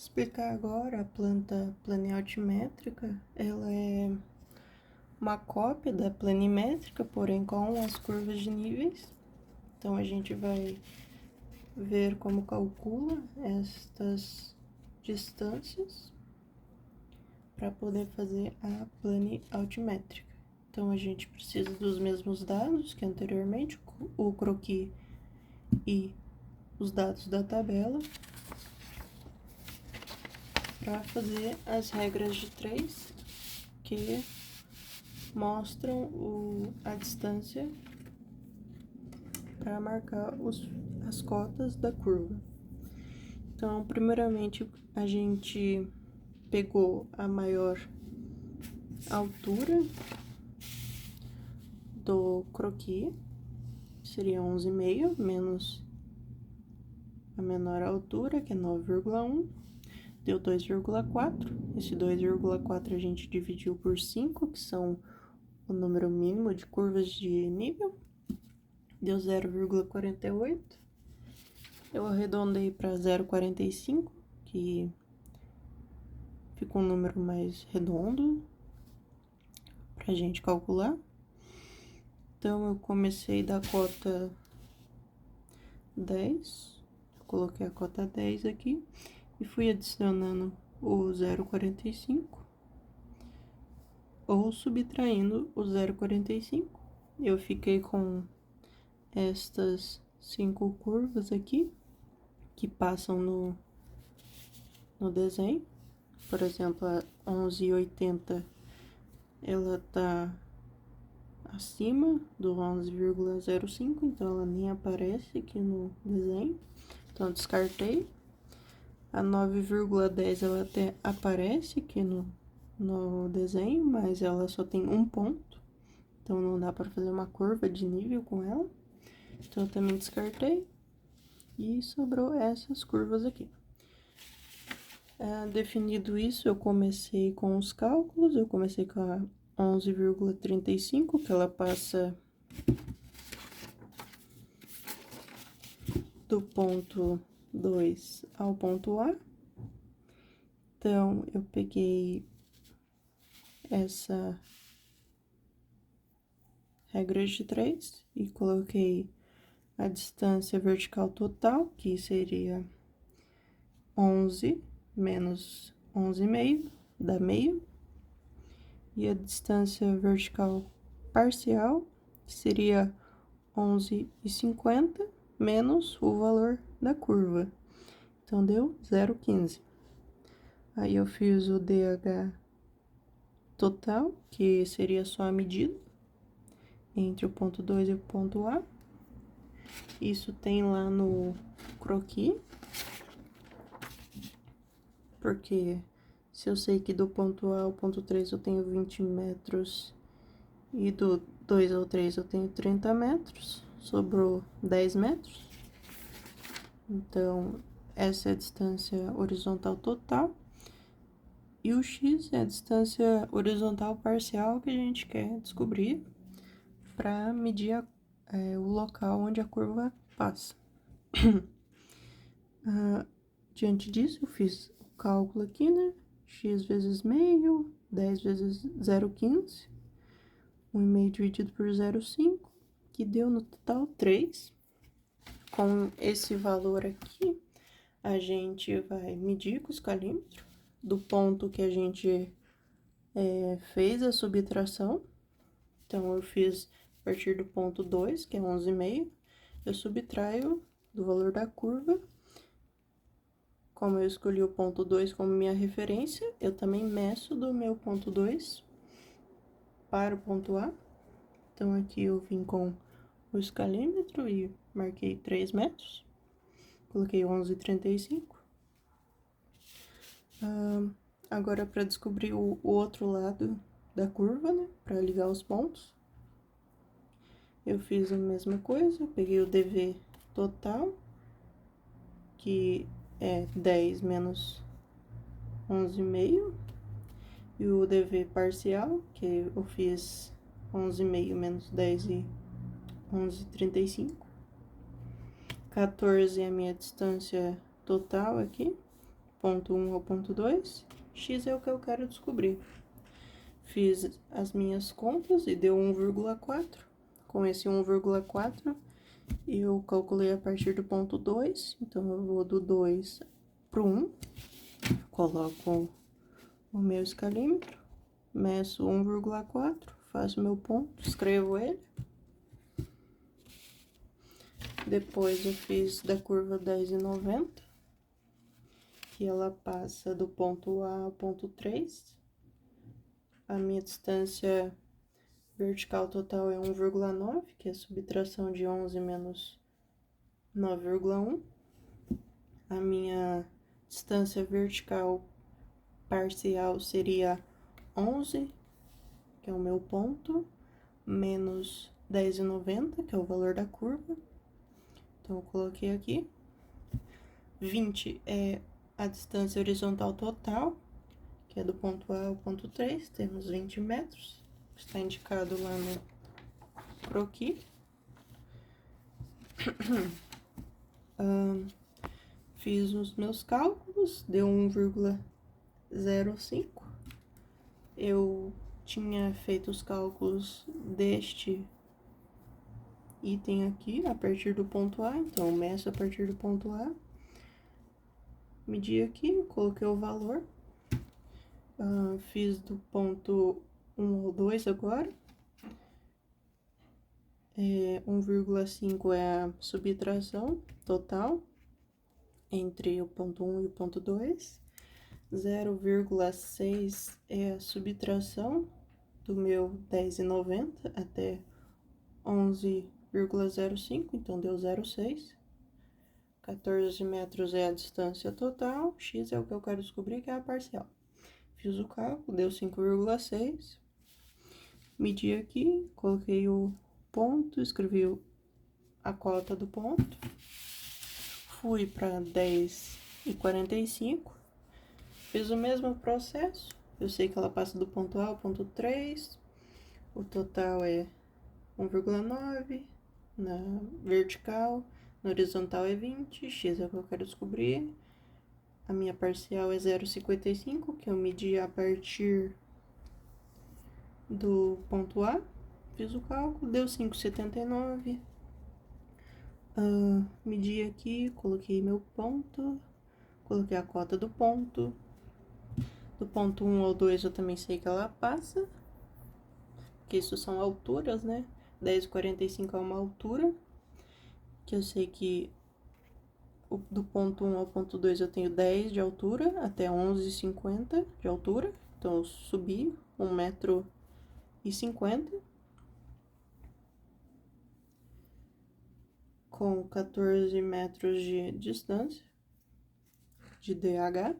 Explicar agora a planta planialtimétrica. Ela é uma cópia da planimétrica, porém com as curvas de níveis. Então a gente vai ver como calcula estas distâncias para poder fazer a planialtimétrica. Então a gente precisa dos mesmos dados que anteriormente, o croquis e os dados da tabela, para fazer as regras de 3 que mostram a distância para marcar as cotas da curva. Então, primeiramente, a gente pegou a maior altura do croquis, seria 11,5, menos a menor altura, que é 9,1, deu 2,4. Esse 2,4 a gente dividiu por 5, que são o número mínimo de curvas de nível, deu 0,48. Eu arredondei para 0,45, que fica um número mais redondo para a gente calcular. Então, eu comecei da cota 10, coloquei a cota 10 aqui e fui adicionando o 0,45 ou subtraindo o 0,45. Eu fiquei com estas 5 curvas aqui que passam no desenho. Por exemplo, a 11,80 ela tá acima do 11,05, então ela nem aparece aqui no desenho, então eu descartei. A 9,10 ela até aparece aqui no desenho, mas ela só tem um ponto, então não dá para fazer uma curva de nível com ela, então eu também descartei. E sobrou essas curvas aqui. Definido isso, eu comecei com os cálculos. Eu comecei com a 11,35, que ela passa do ponto 2 ao ponto A. Então, eu peguei essa regra de 3 e coloquei a distância vertical total, que seria 11 menos 11,5, dá meio. E a distância vertical parcial, que seria 11,50 menos o valor da curva. Então, deu 0,15. Aí, eu fiz o DH total, que seria só a medida entre o ponto 2 e o ponto A. Isso tem lá no croquis, porque se eu sei que do ponto A ao ponto 3 eu tenho 20 metros e do 2 ao 3 eu tenho 30 metros, sobrou 10 metros. Então, essa é a distância horizontal total. E o x é a distância horizontal parcial que a gente quer descobrir para medir o local onde a curva passa. Diante disso, eu fiz o cálculo aqui, né? X vezes meio, 10 vezes 0,15, 1,5 dividido por 0,5, que deu no total 3. Com esse valor aqui, a gente vai medir com o escalímetro do ponto que a gente fez a subtração. Então, eu fiz a partir do ponto 2, que é 11,5, eu subtraio do valor da curva. Como eu escolhi o ponto 2 como minha referência, eu também meço do meu ponto 2 para o ponto A. Então, aqui eu vim com o escalímetro e marquei 3 metros. Coloquei 11,35. Agora, para descobrir o outro lado da curva, né, para ligar os pontos, eu fiz a mesma coisa. Eu peguei o DV total, que é 10 menos 11,5, e o DV parcial, que eu fiz 11,5 menos 10 e 11,35. 14 é a minha distância total aqui, ponto 1 ao ponto 2, x é o que eu quero descobrir. Fiz as minhas contas e deu 1,4. Com esse 1,4, eu calculei a partir do ponto 2, então eu vou do 2 pro 1, coloco o meu escalímetro, meço 1,4, faço meu ponto, escrevo ele. Depois eu fiz da curva 10,90, que ela passa do ponto A ao ponto 3. A minha distância vertical total é 1,9, que é a subtração de 11 menos 9,1. A minha distância vertical parcial seria 11, que é o meu ponto, menos 10,90, que é o valor da curva. Então, eu coloquei aqui. 20 é a distância horizontal total, que é do ponto A ao ponto 3, temos 20 metros, está indicado lá no croquis. Fiz os meus cálculos, deu 1,05. Eu tinha feito os cálculos deste item aqui, a partir do ponto A, então eu meço a partir do ponto A. Medi aqui, coloquei o valor. Fiz do ponto 1 ao 2 agora. 1,5 é a subtração total entre o ponto 1 e o ponto 2. 0,6 é a subtração do meu 10,90 até 11,05, então deu 0,6. 14 metros é a distância total, x é o que eu quero descobrir, que é a parcial. Fiz o cálculo, deu 5,6. Medi aqui, coloquei o ponto, escrevi a cota do ponto. Fui para 10,45. Fiz o mesmo processo. Eu sei que ela passa do ponto A ao ponto 3. O total é 1,9 na vertical. Na horizontal é 20. X é o que eu quero descobrir. A minha parcial é 0,55, que eu medi a partir do ponto A. Fiz o cálculo, deu 5,79. Medi aqui, coloquei meu ponto. Coloquei a cota do ponto. Do ponto 1 ao 2 eu também sei que ela passa. Porque isso são alturas, né? 10,45 é uma altura. Que eu sei que do ponto 1 ao ponto 2 eu tenho 10 de altura, até 11,50 de altura. Então, eu subi 1,50 m. Com 14 metros de distância de DH.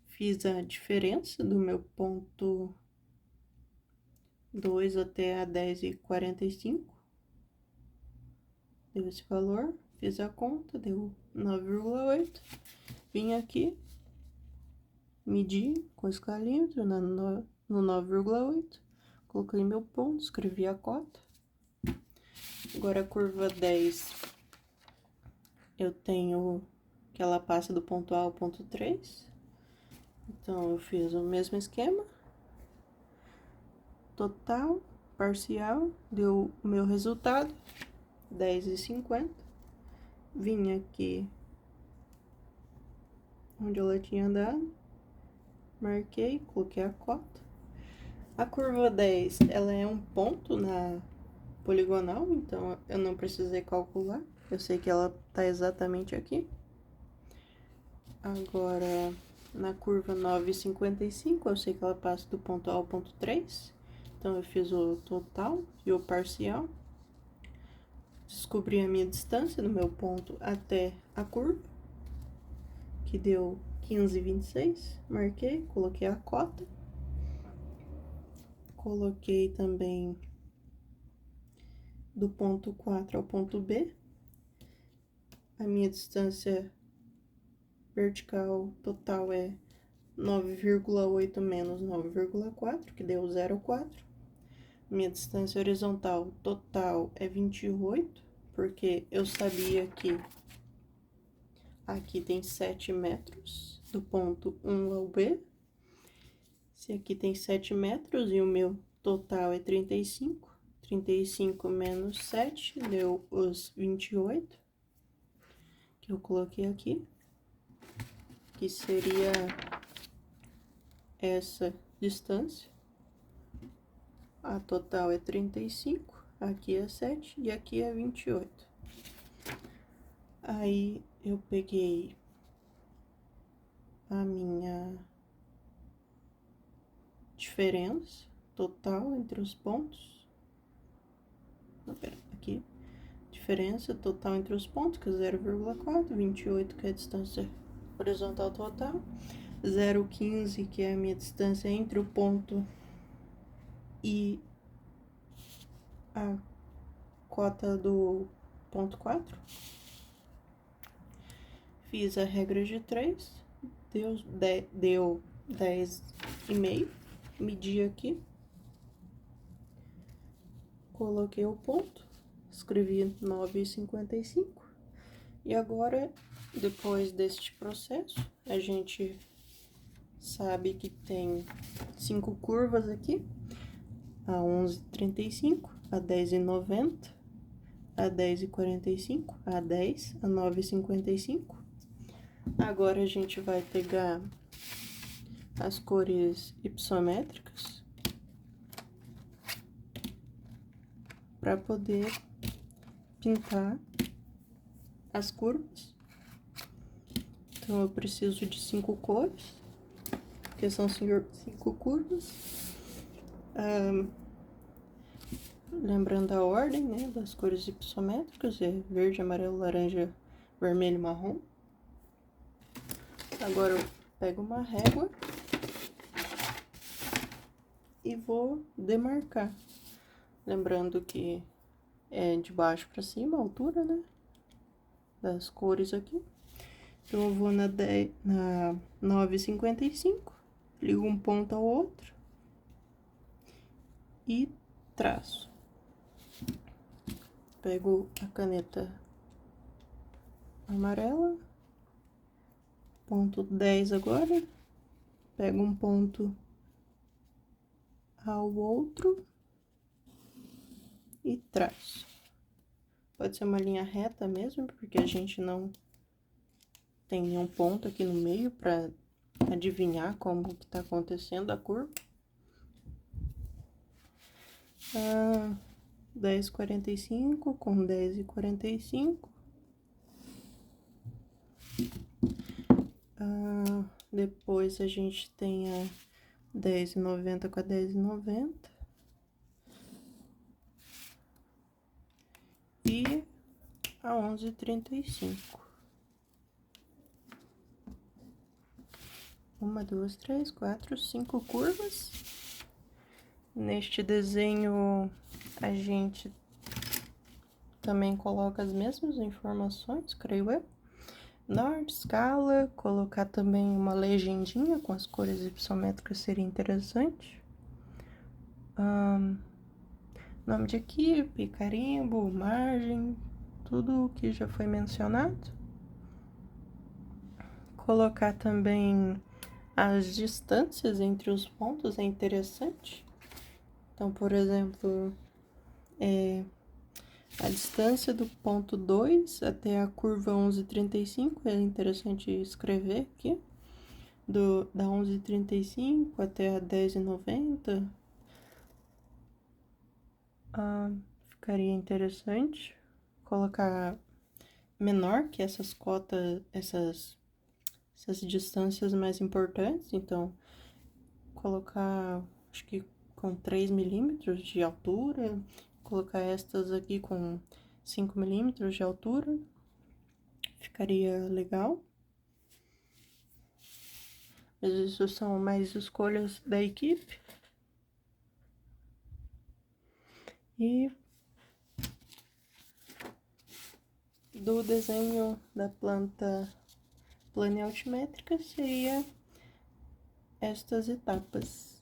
Fiz a diferença do meu ponto 2 até a 10,45. Deu esse valor. Fiz a conta, deu 9,8. Vim aqui, medi com o escalímetro no 9,8. Coloquei meu ponto, escrevi a cota. Agora a curva 10, eu tenho que ela passa do ponto A ao ponto 3. Então, eu fiz o mesmo esquema. Total, parcial, deu o meu resultado, 10,50. Vim aqui onde ela tinha dado, marquei, coloquei a cota. A curva 10, ela é um ponto na poligonal, então eu não precisei calcular. Eu sei que ela tá exatamente aqui. Agora, na curva 9,55, eu sei que ela passa do ponto A ao ponto 3. Então, eu fiz o total e o parcial. Descobri a minha distância do meu ponto até a curva, que deu 15,26. Marquei, coloquei a cota. Coloquei também do ponto 4 ao ponto B. A minha distância vertical total é 9,8 menos 9,4, que deu 0,4. Minha distância horizontal total é 28, porque eu sabia que aqui tem 7 metros, do ponto 1 ao B. Se aqui tem 7 metros e o meu total é 35, 35 menos 7 deu os 28, que eu coloquei aqui, que seria essa distância. A total é 35, aqui é 7 e aqui é 28. Aí, eu peguei a minha diferença total entre os pontos. Não, pera, aqui. Diferença total entre os pontos, que é 0,4, 28, que é a distância horizontal total, 0,15, que é a minha distância entre o ponto e a cota do ponto 4. Fiz a regra de 3, deu 10,5, medi aqui, coloquei o ponto, escrevi 9,55, e agora, depois deste processo, a gente sabe que tem 5 curvas aqui, a 11,35, a 10,90, a 10,45, a 10, a 9,55. Agora, a gente vai pegar as cores hipossométricas para poder pintar as curvas. Então, eu preciso de 5 cores, porque são 5 curvas. Lembrando a ordem, né, das cores hipossométricas, é verde, amarelo, laranja, vermelho e marrom. Agora, eu pego uma régua e vou demarcar. Lembrando que é de baixo para cima a altura, né, das cores aqui. Então, eu vou na 9,55, ligo um ponto ao outro e traço. Pego a caneta amarela, ponto 10 agora, pego um ponto ao outro e traço. Pode ser uma linha reta mesmo, porque a gente não tem nenhum ponto aqui no meio para adivinhar como que tá acontecendo a curva. 10,45 com 10,45. Depois a gente tem a 10,90 com a 10,90. E a 11,35. 1, 2, 3, 4, 5 curvas. Neste desenho, a gente também coloca as mesmas informações, creio eu. Norte, escala, colocar também uma legendinha com as cores hipossométricas seria interessante. Nome de equipe, carimbo, margem, tudo o que já foi mencionado. Colocar também as distâncias entre os pontos é interessante. Então, por exemplo, a distância do ponto 2 até a curva 11,35 é interessante escrever aqui. Da 11,35 até a 10,90. Ficaria interessante colocar menor que essas cotas, essas distâncias mais importantes. Então, colocar, acho que com 3 milímetros de altura, colocar estas aqui com 5 milímetros de altura, ficaria legal. Mas isso são mais escolhas da equipe. E do desenho da planta plane altimétrica seria estas etapas.